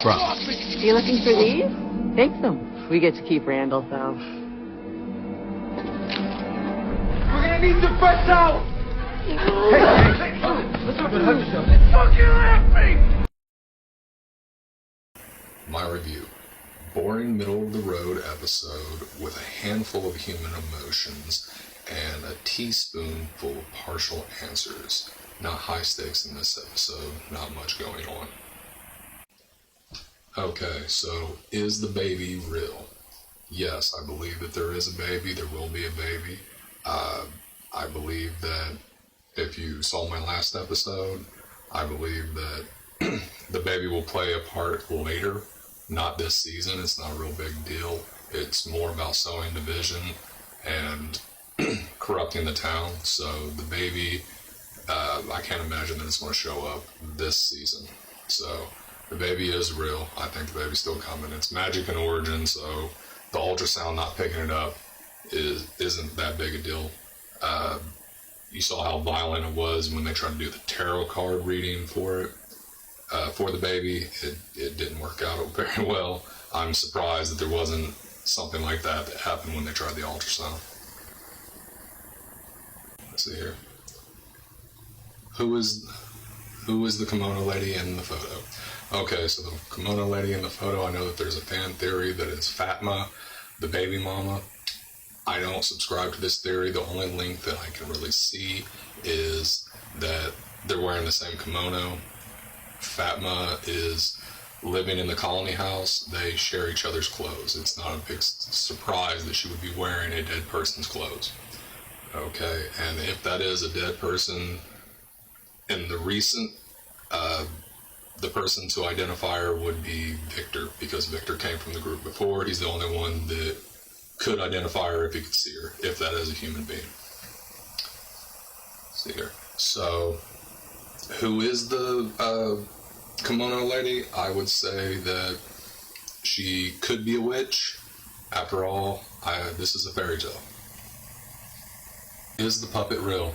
Are you looking for these? Take them. We get to keep Randall, though. We're gonna need some fresh towels! Hey, let's talk about yourself. Fuck you, laughing! My review. Boring middle-of-the-road episode with a handful of human emotions and a teaspoonful of partial answers. Not high stakes in this episode, not much going on. Okay, so is the baby real? Yes, I believe that there is a baby, there will be a baby. I believe that if you saw my last episode, I believe that the baby will play a part later, not this season. It's not a real big deal. It's more about sowing division and corrupting the town. So the baby, I can't imagine that it's going to show up this season. So the baby is real. I think the baby's still coming. It's magic in origin, so the ultrasound not picking it up isn't that big a deal. You saw how violent it was when they tried to do the tarot card reading for it, for the baby. It didn't work out very well. I'm surprised that there wasn't something like that happened when they tried the ultrasound. Let's see here. Who is the kimono lady in the photo? Okay, so the kimono lady in the photo, I know that there's a fan theory that it's Fatma, the baby mama. I don't subscribe to this theory. The only link that I can really see is that they're wearing the same kimono. Fatma is living in the colony house. They share each other's clothes. It's not a big surprise that she would be wearing a dead person's clothes. Okay, and if that is a dead person, in the recent, the person to identify her would be Victor, because Victor came from the group before. He's the only one that could identify her if he could see her, if that is a human being. Let's see here. So, who is the kimono lady? I would say that she could be a witch. After all, this is a fairy tale. Is the puppet real?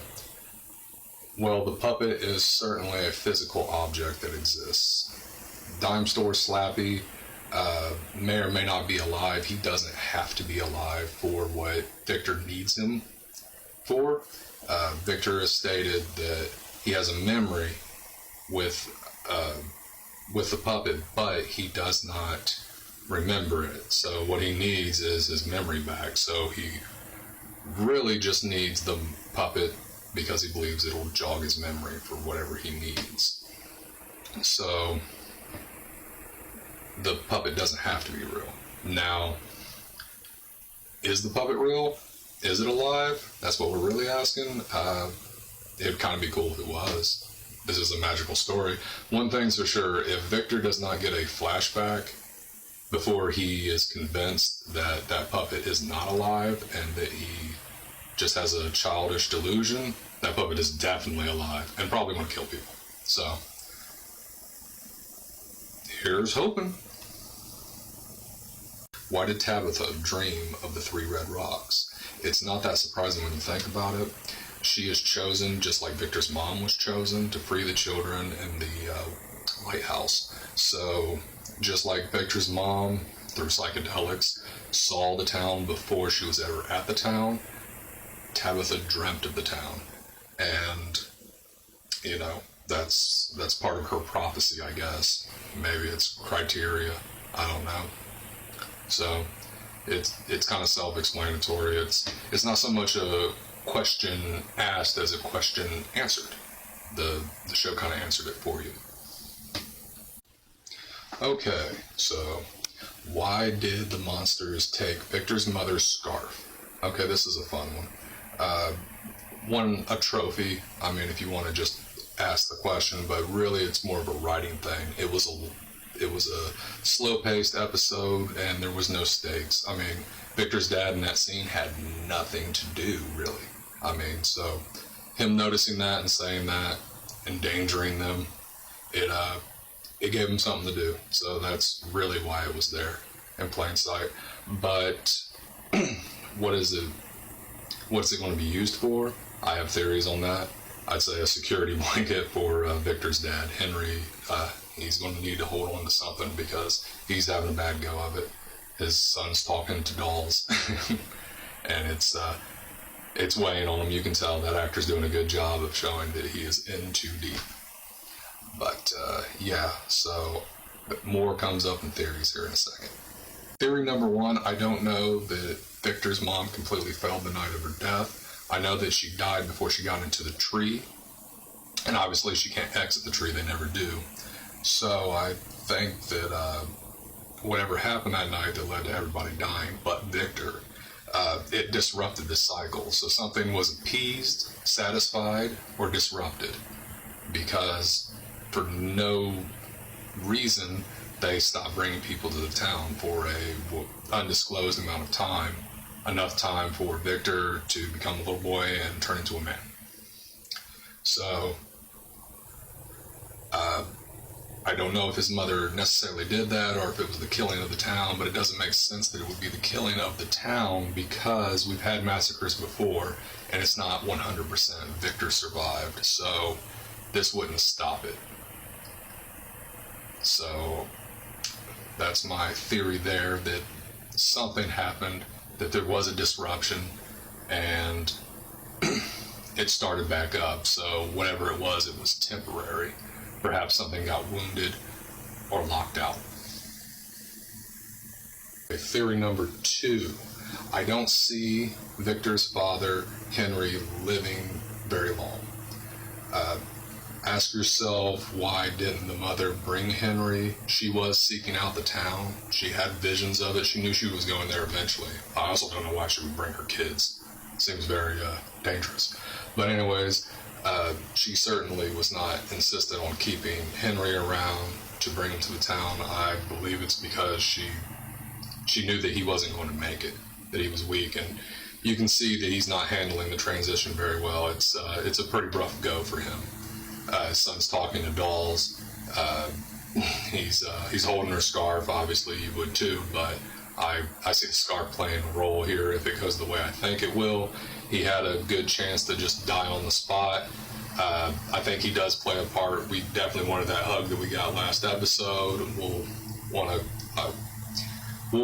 Well, the puppet is certainly a physical object that exists. Dime store Slappy may or may not be alive. He doesn't have to be alive for what Victor needs him for. Victor has stated that he has a memory with the puppet, but he does not remember it. So what he needs is his memory back. So he really just needs the puppet because he believes it'll jog his memory for whatever he needs. So the puppet doesn't have to be real. Now, is the puppet real? Is it alive? That's what we're really asking. It'd kind of be cool if it was. This is a magical story. One thing's for sure, if Victor does not get a flashback before he is convinced that that puppet is not alive and that he just has a childish delusion, that puppet is definitely alive and probably going to kill people. So, here's hoping. Why did Tabitha dream of the 3 red rocks? It's not that surprising when you think about it. She is chosen, just like Victor's mom was chosen, to free the children in the lighthouse. So, just like Victor's mom, through psychedelics, saw the town before she was ever at the town, Tabitha dreamt of the town. And, you know, that's part of her prophecy, I guess. Maybe it's criteria. I don't know. So, it's kind of self-explanatory. It's not so much a question asked as a question answered. The show kind of answered it for you. Okay, so why did the monsters take Victor's mother's scarf? Okay, this is a fun one. Won a trophy. I mean, if you want to just ask the question, but really it's more of a writing thing. It was a slow-paced episode, and there was no stakes. I mean, Victor's dad in that scene had nothing to do, really. I mean, so him noticing that and saying that, endangering them, it gave him something to do. So that's really why it was there in plain sight. But what is it? What's it going to be used for? I have theories on that. I'd say a security blanket for Victor's dad, Henry He's going to need to hold on to something because he's having a bad go of it. His son's talking to dolls, and it's weighing on him. You can tell that actor's doing a good job of showing that he is in too deep. But yeah, so more comes up in theories here in a second. Theory number one, I don't know that Victor's mom completely failed the night of her death. I know that she died before she got into the tree, and obviously she can't exit the tree, they never do. So I think that whatever happened that night that led to everybody dying but Victor, it disrupted the cycle. So something was appeased, satisfied, or disrupted, because for no reason they stopped bringing people to the town for a undisclosed amount of time, enough time for Victor to become a little boy and turn into a man. So I don't know if his mother necessarily did that or if it was the killing of the town, but it doesn't make sense that it would be the killing of the town because we've had massacres before and it's not 100% Victor survived, so this wouldn't stop it. So that's my theory there, that something happened, that there was a disruption, and it started back up. So whatever it was temporary. Perhaps something got wounded or locked out. Theory number two, I don't see Victor's father, Henry, living very long. Ask yourself, why didn't the mother bring Henry? She was seeking out the town. She had visions of it. She knew she was going there eventually. I also don't know why she would bring her kids. Seems very dangerous. But anyways, she certainly was not insistent on keeping Henry around to bring him to the town. I believe it's because she knew that he wasn't going to make it, that he was weak, and you can see that he's not handling the transition very well. It's a pretty rough go for him. His son's talking to dolls. He's holding her scarf. Obviously, you would too, but I see the scarf playing a role here if it goes the way I think it will. He had a good chance to just die on the spot. I think he does play a part. We definitely wanted that hug that we got last episode. We'll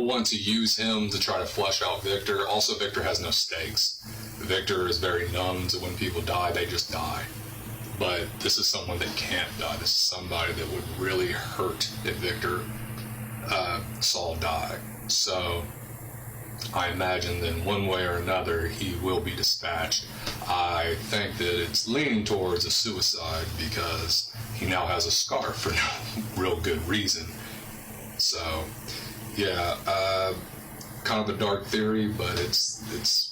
want to use him to try to flesh out Victor. Also, Victor has no stakes. Victor is very numb to when people die, they just die. But this is someone that can't die. This is somebody that would really hurt if Victor Saul die. So I imagine that in one way or another he will be dispatched. I think that it's leaning towards a suicide because he now has a scarf for no real good reason. So yeah, kind of a dark theory, but it's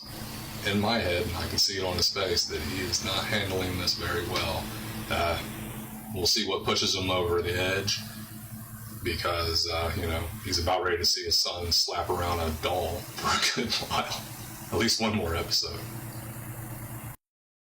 in my head, and I can see it on his face, that he is not handling this very well. We'll see what pushes him over the edge, because, he's about ready to see his son slap around a doll for a good while. At least one more episode.